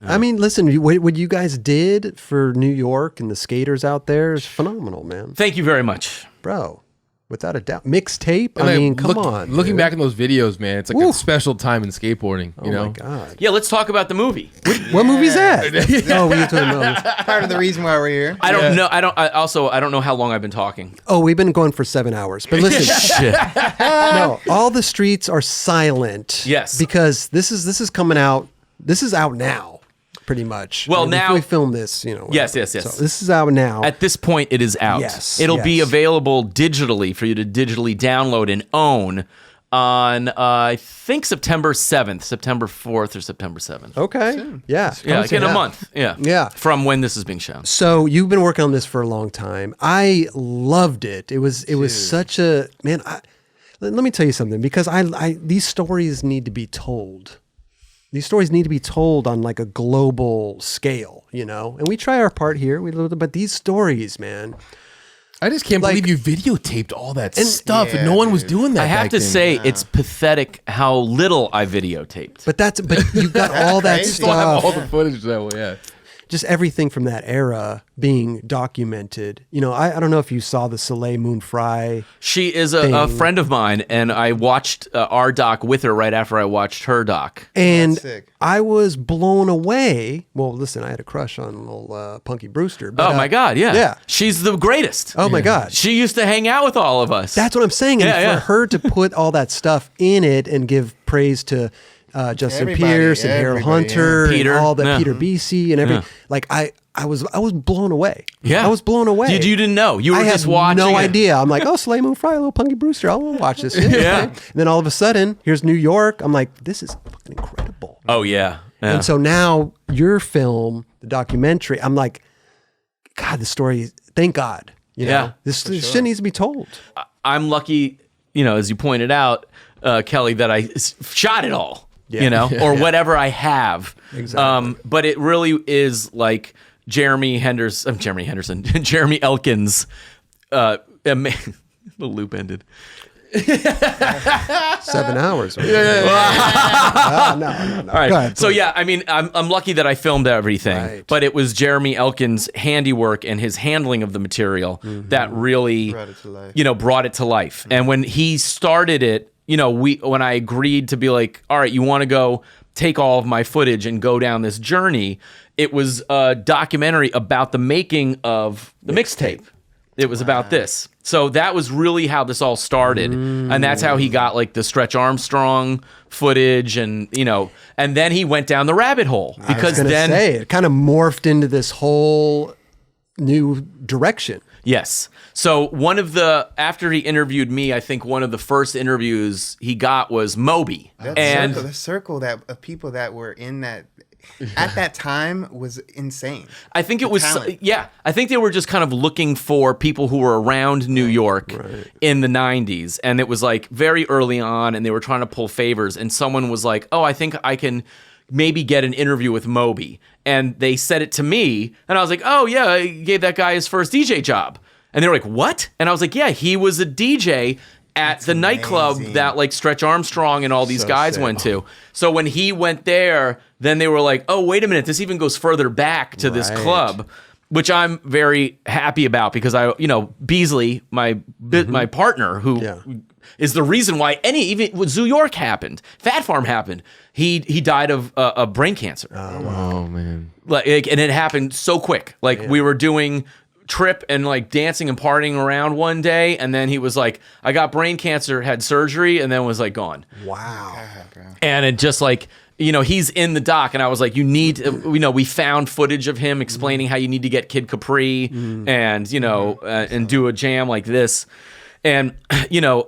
I mean, listen, what you guys did for New York and the skaters out there is phenomenal, man. Thank you very much. Bro, without a doubt. Mixtape? I mean, come on. Looking dude. back in those videos, man, it's like a special time in skateboarding, you know? Oh, my God. Yeah, let's talk about the movie. What movie's that? Oh, we talking about Part of the reason why we're here. I don't know. I don't know how long I've been talking. Oh, we've been going for 7 hours. But listen, Shit. no, all the streets are silent. Yes. Because this is coming out. This is out now, pretty much. Well, I mean, now- before we film this, you know. Yes, whatever. yes, yes. So this is out now. At this point, it is out. Yes, It'll be yes. available digitally for you to digitally download and own on, I think, September 7th, September 4th, or September 7th. Okay. Yeah. Yeah, like in a month. Yeah. Yeah. From when this is being shown. So you've been working on this for a long time. I loved it. It was such a man. Let me tell you something, because these stories need to be told. These stories need to be told on like a global scale, you know. And we try our part here. But these stories, man. I just can't believe you videotaped all that stuff and no one was doing that. I have back to then. say, it's pathetic how little I videotaped. But you got all that crazy. Still have all stuff. the footage that way, yeah. Just everything from that era being documented. You know, I don't know if you saw the Soleil Moon Frye. She is a friend of mine, and I watched our doc with her right after I watched her doc. And That's sick. I was blown away. Well, listen, I had a crush on little Punky Brewster. But, Oh, my God, yeah. Yeah. She's the greatest. Oh, my God. She used to hang out with all of us. That's what I'm saying. And Yeah, for her to put all that stuff in it and give praise to Justin Everybody, Pierce and Harold everybody, Hunter and Peter, all that, yeah. Peter BC and everything. Yeah. Like I was blown away. Yeah. I was blown away. You didn't know. You were I just had watching no it. idea. I'm like, oh, Soleil Moon Frye, little Punky Brewster. I'll watch this. Yeah. And then all of a sudden, here's New York. I'm like, this is fucking incredible. Oh, yeah. Yeah. And so now your film, the documentary, I'm like, God, the story, thank God. You know, Yeah. this shit needs to be told. I'm lucky, you know, as you pointed out, Kelly, that I shot it all. Yeah. You know, or whatever I have. Exactly. But it really is like Jeremy Elkins, the loop ended. 7 hours. No. All right. Go ahead, So yeah, I mean, I'm lucky that I filmed everything, Right. but it was Jeremy Elkins' handiwork and his handling of the material that really, Brought it to life. you know, brought it to life. And when he started it, you know, when I agreed to be like, all right, you want to go take all of my footage and go down this journey, it was a documentary about the making of the mixtape. It was about this. So that was really how this all started. And that's how he got like the Stretch Armstrong footage and, you know, and then he went down the rabbit hole I was gonna say, it kind of morphed into this whole new direction. Yes. So after he interviewed me, I think one of the first interviews he got was Moby. The circle of people that were in that at that time was insane. I think it was, talent. I think they were just kind of looking for people who were around New York in the 90s. And it was like very early on and they were trying to pull favors. And someone was like, oh, I think I can maybe get an interview with Moby. And they said it to me. And I was like, oh, yeah, I gave that guy his first DJ job. And they were like, what? And I was like, yeah, he was a DJ at the nightclub that like Stretch Armstrong and all these guys sick. went to. So when he went there, then they were like, oh, wait a minute, this even goes further back to this club, which I'm very happy about because Beasley, my partner, who is the reason why even when Zoo York happened, Fat Farm happened, he died of brain cancer. Oh, man. Like, and it happened so quick. Like we were doing Trip and like dancing and partying around one day, and then he was like, I got brain cancer, had surgery, and then was like gone. Wow. And it just like, you know, he's in the doc, and I was like, you need to, you know, we found footage of him explaining how you need to get Kid Capri and, you know, and do a jam like this. And, you know,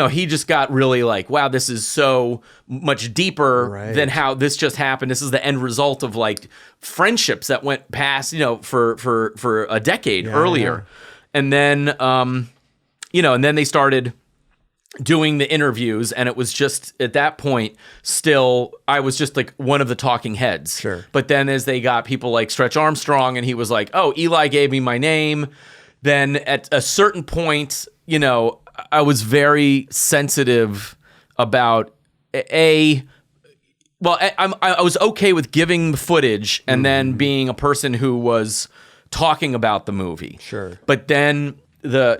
he just got really like, wow, this is so much deeper than how this just happened. This is the end result of like friendships that went past, you know, for a decade earlier. And then, you know, and then they started doing the interviews, and it was just at that point still I was just like one of the talking heads. Sure. But then as they got people like Stretch Armstrong, and he was like, oh, Eli gave me my name. Then at a certain point, you know, I was very sensitive about well, I was okay with giving the footage and then being a person who was talking about the movie. Sure. But then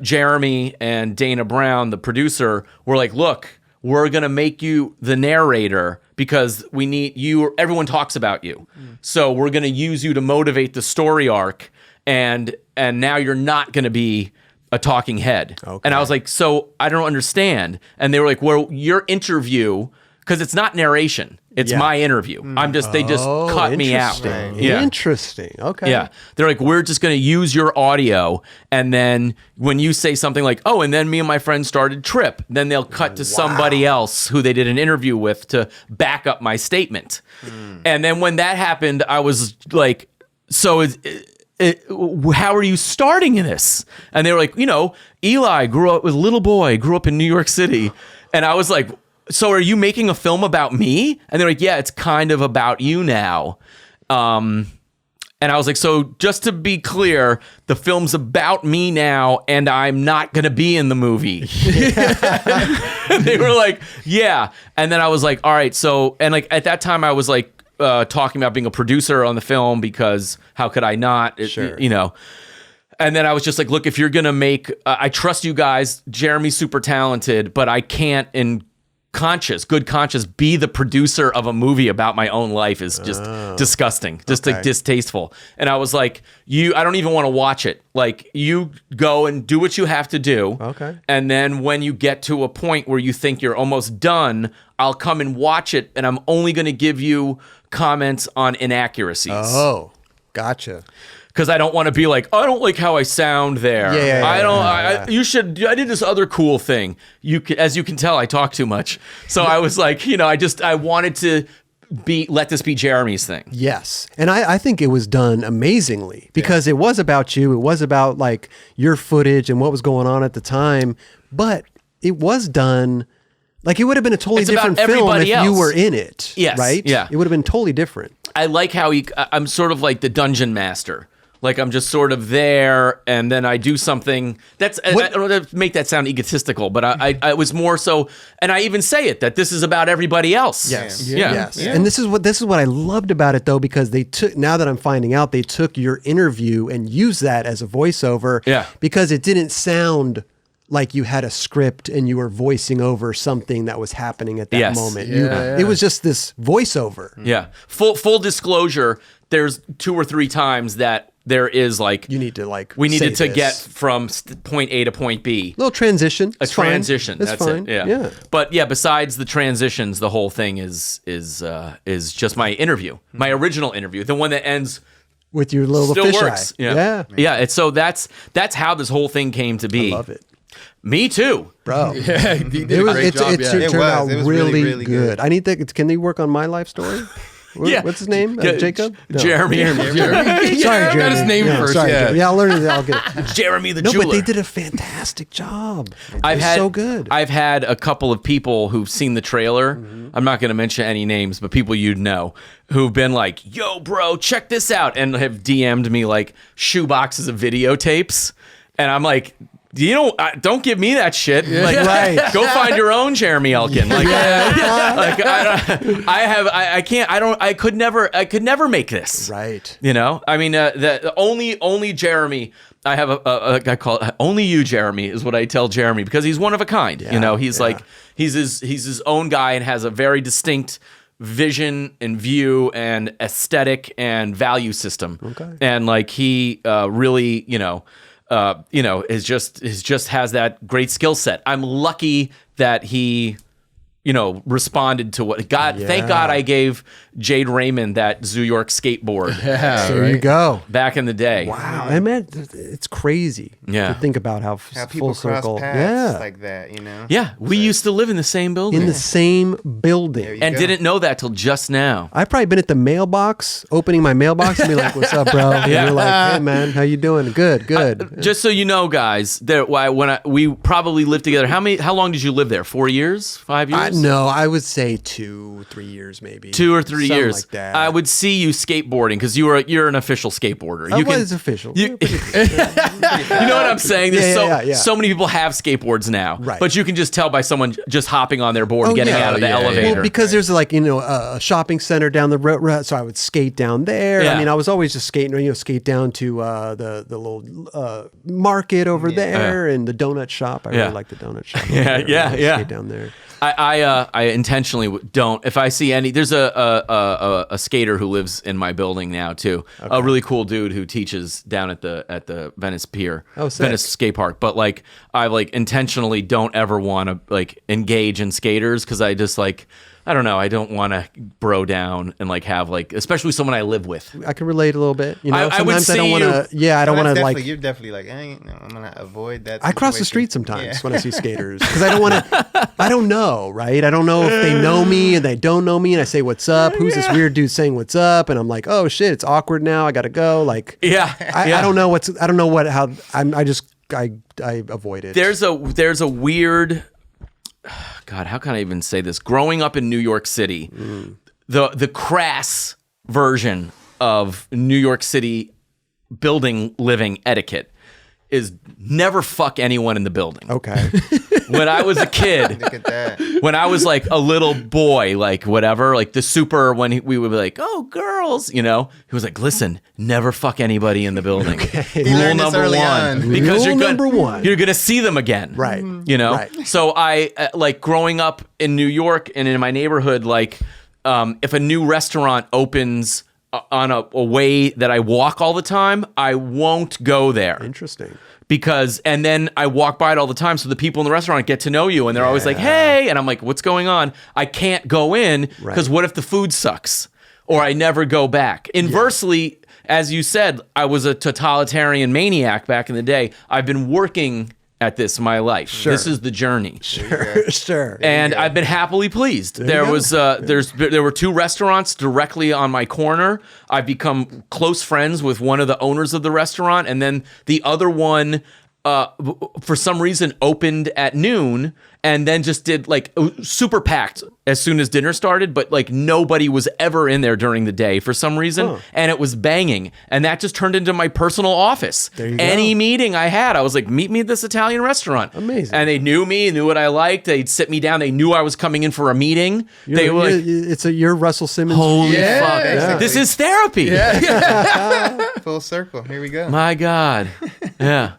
Jeremy and Dana Brown, the producer, were like, look, we're going to make you the narrator because we need you. Everyone talks about you. So we're going to use you to motivate the story arc. And now you're not going to be a talking head. Okay. And I was like, so I don't understand. And they were like, well, your interview, because it's not narration. It's my interview. They just cut me out. Right. Yeah. Interesting. Okay. Yeah. They're like, we're just going to use your audio. And then when you say something like, oh, and then me and my friend started Trip, then they'll cut to somebody else who they did an interview with to back up my statement. And then when that happened, I was like, so how are you starting in this? And they were like, Eli grew up with a little boy, grew up in New York City. And I was like, so are you making a film about me? And they're like, yeah, it's kind of about you now. And I was like, so just to be clear, the film's about me now and I'm not going to be in the movie. And they were like, yeah. And then I was like, all right. So, and like at that time I was like talking about being a producer on the film because how could I not, Sure. And then I was just like, look, if you're going to make, I trust you guys. Jeremy's super talented, but I can't in good conscience, be the producer of a movie about my own life is just disgusting, just like distasteful. And I was like, I don't even want to watch it. Like, you go and do what you have to do. Okay. And then when you get to a point where you think you're almost done, I'll come and watch it. And I'm only going to give you comments on inaccuracies. Oh, gotcha. Because I don't want to be like, I don't like how I sound there. Yeah, I did this other cool thing. As you can tell, I talk too much. So I was like, I wanted to let this be Jeremy's thing. Yes. And I think it was done amazingly because it was about you. It was about like your footage and what was going on at the time, but it was done like it would have been a totally different film if you were in it. Yes. Right? Yeah. It would have been totally different. I like how I'm sort of like the dungeon master. Like I'm just sort of there, and then I do something. I don't want to make that sound egotistical, but I was more so, and I even say it that this is about everybody else. Yes. Yeah. Yes. Yeah. And this is what I loved about it though, because now that I'm finding out, they took your interview and used that as a voiceover. Yeah. Because it didn't sound like you had a script and you were voicing over something that was happening at that moment. It was just this voiceover. Yeah. Full disclosure, there's 2 or 3 times that there is like you need to like we needed to this. get from point A to point B. Little transition. A transition. That's fine. It. Yeah. But yeah, besides the transitions, the whole thing is just my interview, my original interview, the one that ends with your little still fish works. eye. Yeah. It's so that's how this whole thing came to be. I love it. Me too, bro. Yeah, he did a great job. It turned out It was really, really good. I need to. Can they work on my life story? Yeah. What's his name? Jacob? No. Jeremy. Sorry, I Jeremy. got his name first. Sorry, Yeah. Jeremy. Yeah, I'll learn it. I'll get it. Jeremy the No, jeweler. but they did a fantastic job. It was so good. I've had a couple of people who've seen the trailer. I'm not going to mention any names, but people you'd know who've been like, "Yo, bro, check this out," and have DM'd me like shoe boxes of videotapes, and I'm like, don't give me that shit. Like, Right. Go find your own Jeremy Elkin. Like, I could never make this. Right. I mean, the only Jeremy. I have a guy called Only You Jeremy is what I tell Jeremy because he's one of a kind. He's like he's his own guy and has a very distinct vision and view and aesthetic and value system. Okay. And like he really is just has that great skill set. I'm lucky that he responded to what God. Yeah. Thank God I gave Jade Raymond that Zoo York skateboard. There you go. Back in the day. Wow. I mean, it's crazy Yeah. to think about how people full circle. cross paths like that, Yeah, we used to live in the same building. In the same building. and didn't know that till just now. I've probably been at the mailbox, opening my mailbox and be like, "What's up, bro?" And you're like, "Hey, man, how you doing? Good." Just so you know, guys, we probably lived together. How long did you live there? 4 years? 5 years? No, I would say 2-3 years maybe. 2 or 3 3 Something years. like that. I would see you skateboarding because you're an official skateboarder. I was official. You know what I'm saying? There's so many people have skateboards now, Right. but you can just tell by someone just hopping on their board and getting out of the elevator. Well, because there's like, a shopping center down the road, so I would skate down there. Yeah. I mean, I was always just skating, skate down to the little market over there and the donut shop. I really like the donut shop. Yeah. Skate down there. I intentionally don't. If I see any, there's a skater who lives in my building now too. Okay. A really cool dude who teaches down at the Venice Pier, Venice Skate Park. But like, I intentionally don't ever want to engage in skaters because I just I don't know. I don't want to bro down and have especially someone I live with. I can relate a little bit. Sometimes I don't want to. Yeah, I don't want to You're definitely I'm gonna avoid that. I cross the street sometimes when I see skaters because I don't want to. I don't know, right? I don't know if they know me and they don't know me, and I say what's up. Who's this weird dude saying what's up? And I'm like, oh shit, it's awkward now. I gotta go. I don't know I don't know how. I avoid it. There's a weird. God, how can I even say this? Growing up in New York City, the crass version of New York City building living etiquette is never fuck anyone in the building. Okay. When I was a kid, Look at that. when I was a little boy, whatever, the super, when we would be like, oh, girls, he was like, listen, never fuck anybody in the building. Rule number one. Because you're going to see them again. Right. Right. So I, growing up in New York and in my neighborhood, if a new restaurant opens on a way that I walk all the time, I won't go there. Interesting. And then I walk by it all the time, so the people in the restaurant get to know you, and they're always like, hey, and I'm like, what's going on? I can't go in, because what if the food sucks? Or I never go back. Inversely, as you said, I was a totalitarian maniac back in the day. I've been working at this my life. Sure. This is the journey. Sure. And I've been happily pleased. There were 2 restaurants directly on my corner. I've become close friends with one of the owners of the restaurant, and then the other one for some reason opened at noon and then just did super packed as soon as dinner started, but nobody was ever in there during the day for some reason. And it was banging. And that just turned into my personal office. Any meeting I had, I was like, meet me at this Italian restaurant. Amazing. And they knew me, knew what I liked. They'd sit me down. They knew I was coming in for a meeting. You're Russell Simmons. Holy fuck. Exactly. This is therapy. Full circle. Here we go. My God. Yeah.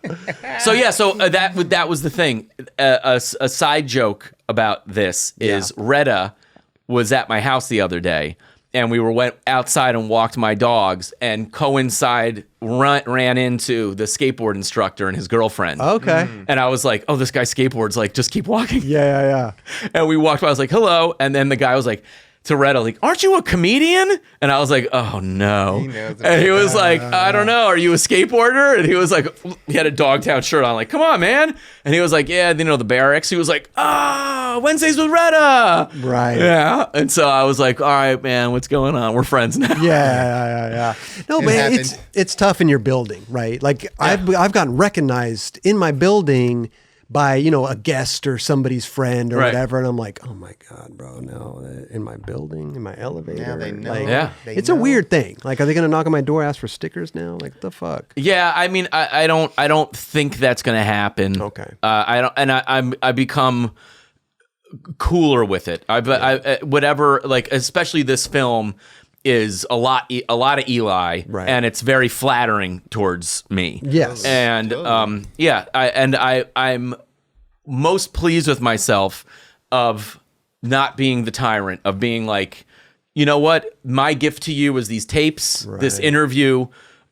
So that was the thing. A side joke about this is Retta was at my house the other day, and we went outside and walked my dogs, and ran into the skateboard instructor and his girlfriend. Okay. And I was like, oh, this guy skateboards, just keep walking. Yeah. And we walked by, I was like, hello. And then the guy was like, to Retta, aren't you a comedian? And I was like, oh no. And he was like, I don't know, are you a skateboarder? And he was like, he had a Dogtown shirt on, come on, man. And he was like, yeah, the barracks. He was like, Wednesdays with Retta. Right. Yeah. And so I was like, all right, man, what's going on? We're friends now. Yeah. No, man, it's tough in your building, right? I've gotten recognized in my building by, a guest or somebody's friend or whatever. And I'm like, oh my God, bro, no, in my building, in my elevator. Yeah, they know. It's a weird thing. Are they going to knock on my door, ask for stickers now? What the fuck? Yeah. I mean, I don't think that's going to happen. Okay. I become cooler with it. Whatever, especially this film is a lot of Eli, and it's very flattering towards me. Yes. And I'm most pleased with myself of not being the tyrant, of being like, you know what, my gift to you is these tapes, this interview.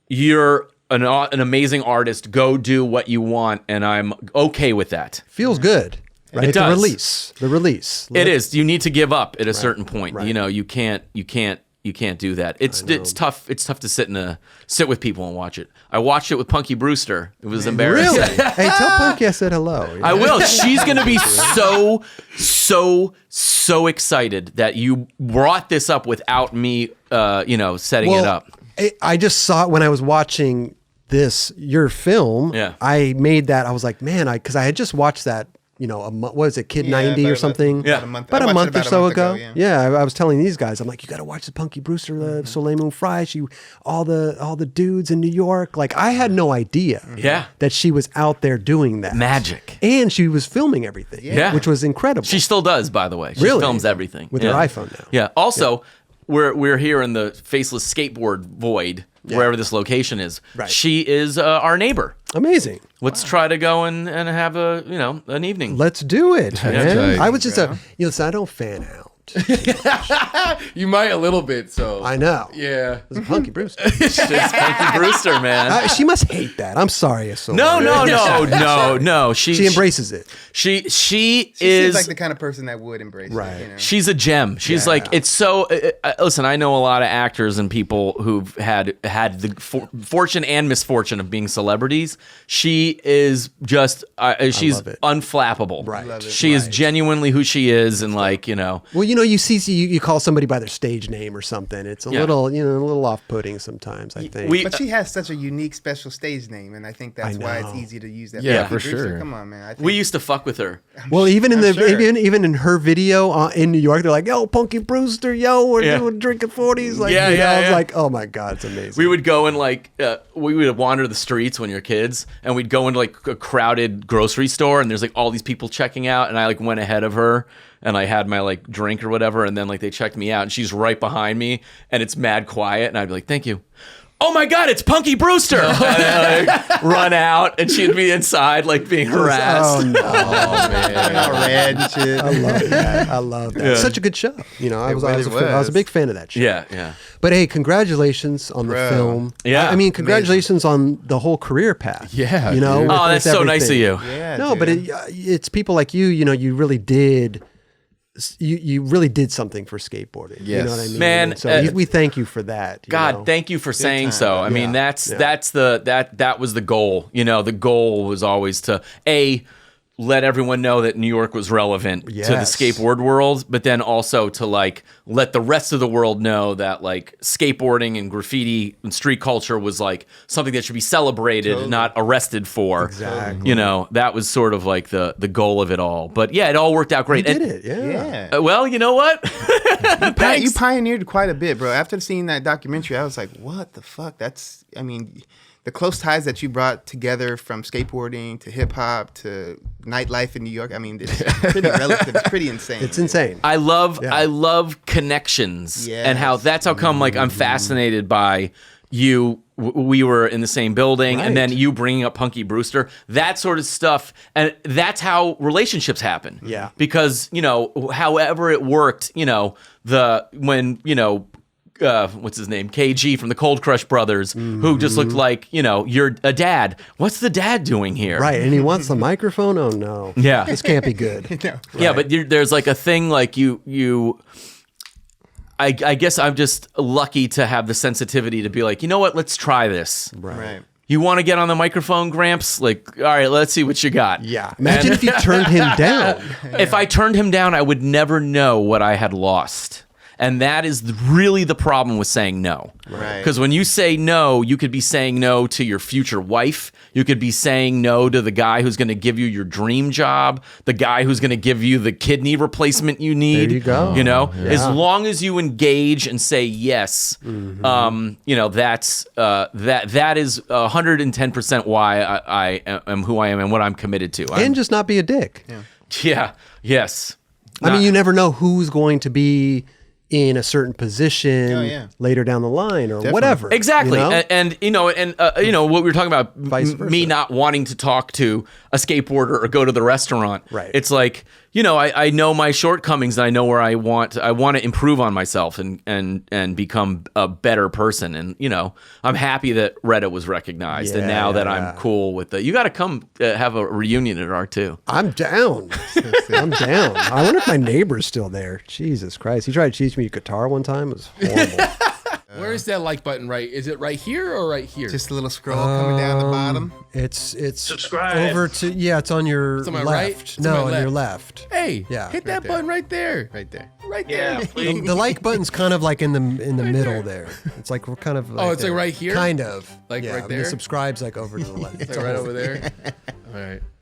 You're an amazing artist. Go do what you want, and I'm okay with that. Feels good. Right? It does. The release. It is. You need to give up at a certain point. Right. You can't do that. It's tough. It's tough to sit with people and watch it. I watched it with Punky Brewster. It was embarrassing. Really? Hey, tell Punky I said hello. I will. She's gonna be so excited that you brought this up without me, setting it up. I just saw it when I was watching your film. Yeah. I made that. I was like, man, because I had just watched that what is it, Kid Yeah, 90 or something? Yeah. About a month or so ago. Yeah. Yeah, I was telling these guys, I'm like, you got to watch the Punky Brewster, the Soleil Moon Frye. All the dudes in New York. Like, I had no idea Yeah. that she was out there doing that. Magic. And she was filming everything, Yeah. which was incredible. She still does, by the way. She Really? films everything With her iPhone now. Yeah. Also, we're here in the faceless skateboard void, wherever this location is. Right. She is our neighbor. Amazing. Let's try to go and have an evening. Let's do it, man. tight. I was just listen, I don't fan out. You might a little bit, so. I know. Yeah. It was a Punky Brewster. It's Punky Brewster, man. She must hate that. I'm sorry, No. She embraces it. She She is seems like the kind of person that would embrace Right. it. You know? She's a gem. She's Yeah. like, it's so. Listen, I know a lot of actors and people who've had the fortune and misfortune of being celebrities. She is just, she's love it. unflappable. Right. Love it. She is genuinely who she is, and like, Well, you call somebody by their stage name or something. It's a little, a little off-putting sometimes, I think. we- But she has such a unique, special stage name, and I think that's why it's know. easy to use that. Yeah, Punky for Brewster. sure. Come on, man. I think we used to fuck with her. Well, even in I'm the sure. even in her video in New York, they're like, "Yo, Punky Brewster, yo, we're Yeah. doing drinking 40s." Like, Yeah, you know, yeah, I was yeah. like, "Oh my god, it's amazing." We would go and like we would wander the streets when you're kids, and we'd go into like a crowded grocery store, and there's like all these people checking out, and I like went ahead of her, and I had my like drink or whatever, and then like they checked me out, and she's right behind me, and it's mad quiet, and I'd be like, "Thank you." Oh my God, it's Punky Brewster! And I like, run out, and she'd be inside like being harassed. Oh no, Turn all red and shit. I love that. I love that. Such a good show. I was really I was a was. big fan of that show. Yeah. But hey, congratulations on the Bro. film. Yeah. I mean, congratulations on the whole career path. Yeah, you know. dude. Oh, with that's so nice of everything. you. Yeah. No, but dude. it's people like you. You really did. You really did something for skateboarding. You Yes. know what I mean? Man, And so we thank you for that. God, thank you for saying time, so. bro. I mean, Yeah. that was the goal. The goal was always to let everyone know that New York was relevant to the Yes. skateboard world, but then also to like let the rest of the world know that like skateboarding and graffiti and street culture was like something that should be celebrated and not arrested for. Exactly. That was sort of like the goal of it all. But yeah, it all worked out great. You did And- it. Yeah. Yeah. Well, you know what? You Thanks. pioneered quite a bit, bro. After seeing that documentary, I was like, what the fuck? The close ties that you brought together from skateboarding to hip hop to nightlife in New York. I mean, it's pretty relative. It's pretty insane. It's insane. I love connections and how that's how come like I'm fascinated by you. We were in the same building, and then you bringing up Punky Brewster, that sort of stuff, and that's how relationships happen. Yeah. Because however it worked, what's his name? KG from the Cold Crush Brothers, who just looked like, you're a dad. What's the dad doing here? Right. And he wants the microphone. Oh no. Yeah. This can't be good. Yeah, but there's like a thing like I guess I'm just lucky to have the sensitivity to be like, you know what? Let's try this. right. You want to get on the microphone, Gramps? Like, all right, let's see what you got. Yeah. Imagine if you turned him down. If I turned him down, I would never know what I had lost. And that is really the problem with saying no. Right. Because when you say no, you could be saying no to your future wife. You could be saying no to the guy who's going to give you your dream job, the guy who's going to give you the kidney replacement you need. There you go. As long as you engage and say yes, that's that is 110% why I am who I am and what I'm committed to. And just not be a dick. Yes. I mean, you never know who's going to be in a certain position later down the line or whatever. Exactly. You know? And what we were talking about, Vice versa. me not wanting to talk to a skateboarder or go to the restaurant. Right. It's like, I know my shortcomings and I know where I want to improve on myself and become a better person. And, I'm happy that Reddit was recognized. And now that I'm cool with you got to come have a reunion at R2. I'm down. I'm down. I wonder if my neighbor's still there. Jesus Christ. He tried to teach me guitar one time. It was horrible. Where is that like button? Right? Is it right here or right here? Just a little scroll coming down the bottom. It's Subscribe. over to it's on your on my left. right? It's on No, my on left. your left. Hey, Yeah. hit that Right there. button right there. Right there. Right Yeah, there. please. The like button's kind of like in the middle there. It's like we're kind of it's like right here? Kind of. Like right and there? The subscribe's like over to the left. Like right over there. All right.